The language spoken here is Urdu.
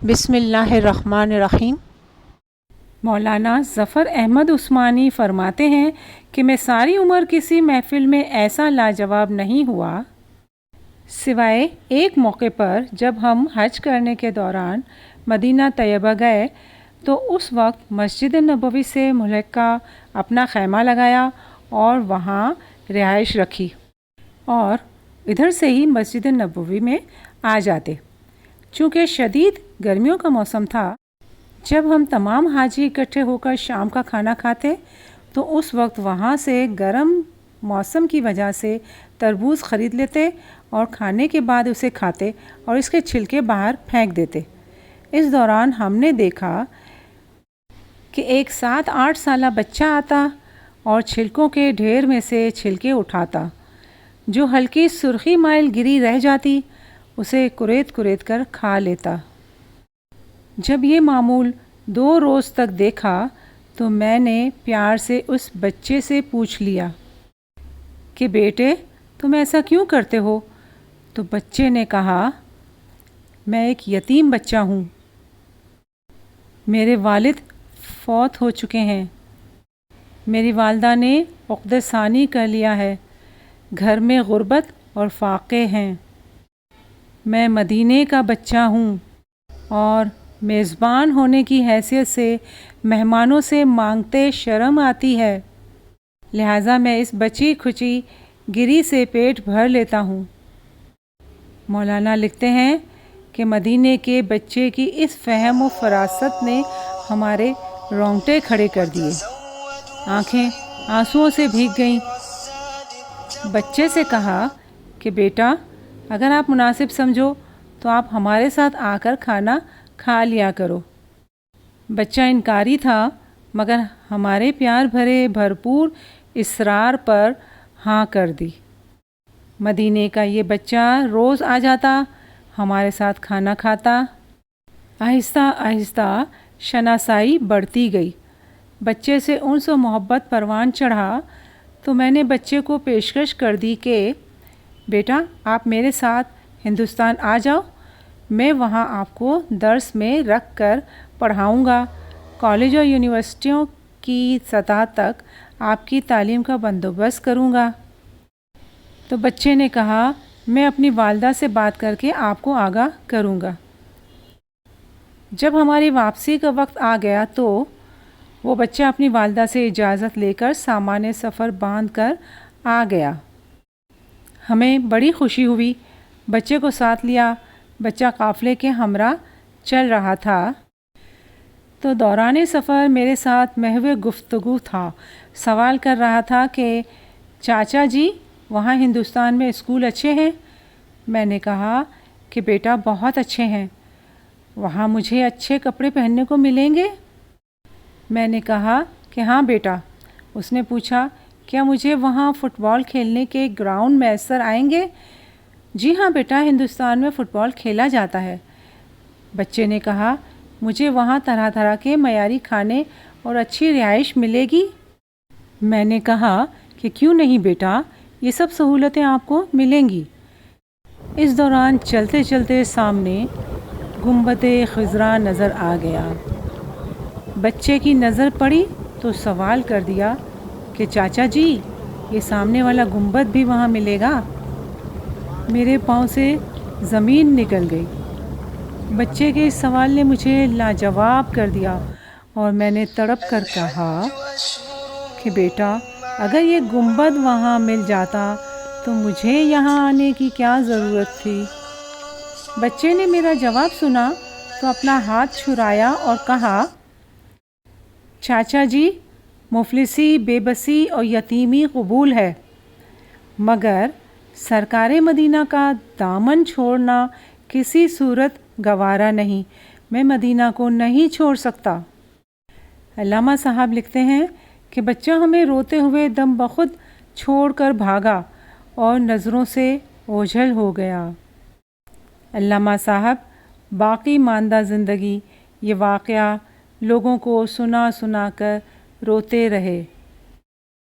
بسم اللہ الرحمن الرحیم۔ مولانا ظفر احمد عثمانی فرماتے ہیں کہ میں ساری عمر کسی محفل میں ایسا لاجواب نہیں ہوا سوائے ایک موقع پر جب ہم حج کرنے کے دوران مدینہ طیبہ گئے تو اس وقت مسجد نبوی سے ملحقہ اپنا خیمہ لگایا اور وہاں رہائش رکھی اور ادھر سے ہی مسجد نبوی میں آ جاتے۔ چونکہ شدید گرمیوں کا موسم تھا، جب ہم تمام حاجی اکٹھے ہو کر شام کا کھانا کھاتے تو اس وقت وہاں سے گرم موسم کی وجہ سے تربوز خرید لیتے اور کھانے کے بعد اسے کھاتے اور اس کے چھلکے باہر پھینک دیتے۔ اس دوران ہم نے دیکھا کہ ایک 7-8 سالہ بچہ آتا اور چھلکوں کے ڈھیر میں سے چھلکے اٹھاتا، جو ہلکی سرخی مائل گری رہ جاتی اسے کریت کریت کر کھا لیتا۔ جب یہ معمول 2 روز تک دیکھا تو میں نے پیار سے اس بچے سے پوچھ لیا کہ بیٹے تم ایسا کیوں کرتے ہو؟ تو بچے نے کہا میں ایک یتیم بچہ ہوں، میرے والد فوت ہو چکے ہیں، میری والدہ نے عقد ثانی کر لیا ہے، گھر میں غربت اور فاقے ہیں، میں مدینے کا بچہ ہوں اور میزبان ہونے کی حیثیت سے مہمانوں سے مانگتے شرم آتی ہے، لہٰذا میں اس بچی کھچی گری سے پیٹ بھر لیتا ہوں۔ مولانا لکھتے ہیں کہ مدینے کے بچے کی اس فہم و فراست نے ہمارے رونگٹے کھڑے کر دیے، آنکھیں آنسوؤں سے بھیگ گئیں۔ بچے سے کہا کہ بیٹا اگر آپ مناسب سمجھو تو آپ ہمارے ساتھ آ کر کھانا کھا لیا کرو۔ بچہ انکاری تھا مگر ہمارے پیار بھرے بھرپور اصرار پر ہاں کر دی۔ مدینے کا یہ بچہ روز آ جاتا، ہمارے ساتھ کھانا کھاتا۔ آہستہ آہستہ شناسائی بڑھتی گئی، بچے سے انس و محبت پروان چڑھا تو میں نے بچے کو پیشکش کر دی کہ بیٹا آپ میرے ساتھ ہندوستان آ جاؤ، میں وہاں آپ کو درس میں رکھ کر پڑھاؤں گا، کالج اور یونیورسٹیوں کی سطح تک آپ کی تعلیم کا بندوبست کروں گا۔ تو بچے نے کہا میں اپنی والدہ سے بات کر کے آپ کو آگاہ کروں گا۔ جب ہماری واپسی کا وقت آ گیا تو وہ بچہ اپنی والدہ سے اجازت لے کر سامان سفر باندھ کر آ گیا۔ ہمیں بڑی خوشی ہوئی، بچے کو ساتھ لیا، بچہ قافلے کے ہمراہ چل رہا تھا تو دوران سفر میرے ساتھ محو گفتگو تھا، سوال کر رہا تھا کہ چاچا جی وہاں ہندوستان میں اسکول اچھے ہیں؟ میں نے کہا کہ بیٹا بہت اچھے ہیں، وہاں مجھے اچھے کپڑے پہننے کو ملیں گے؟ میں نے کہا کہ ہاں بیٹا۔ اس نے پوچھا کیا مجھے وہاں فٹ بال کھیلنے کے گراؤنڈ میسر آئیں گے؟ جی ہاں بیٹا، ہندوستان میں فٹ بال کھیلا جاتا ہے۔ بچے نے کہا مجھے وہاں طرح طرح کے معیاری کھانے اور اچھی رہائش ملے گی؟ میں نے کہا کہ کیوں نہیں بیٹا، یہ سب سہولتیں آپ کو ملیں گی۔ اس دوران چلتے چلتے سامنے گنبد خضرا نظر آ گیا۔ بچے کی نظر پڑی تو سوال کر دیا کہ چاچا جی یہ سامنے والا گنبد بھی وہاں ملے گا؟ میرے پاؤں سے زمین نکل گئی، بچے کے اس سوال نے مجھے لاجواب کر دیا اور میں نے تڑپ کر کہا کہ بیٹا اگر یہ گنبد وہاں مل جاتا تو مجھے یہاں آنے کی کیا ضرورت تھی؟ بچے نے میرا جواب سنا تو اپنا ہاتھ چھرایا اور کہا چاچا جی مفلسی، بے بسی اور یتیمی قبول ہے مگر سرکار مدینہ کا دامن چھوڑنا کسی صورت گوارا نہیں، میں مدینہ کو نہیں چھوڑ سکتا۔ علامہ صاحب لکھتے ہیں کہ بچہ ہمیں روتے ہوئے دم بخود چھوڑ کر بھاگا اور نظروں سے اوجھل ہو گیا۔ علامہ صاحب باقی ماندہ زندگی یہ واقعہ لوگوں کو سنا سنا کر روتے رہے۔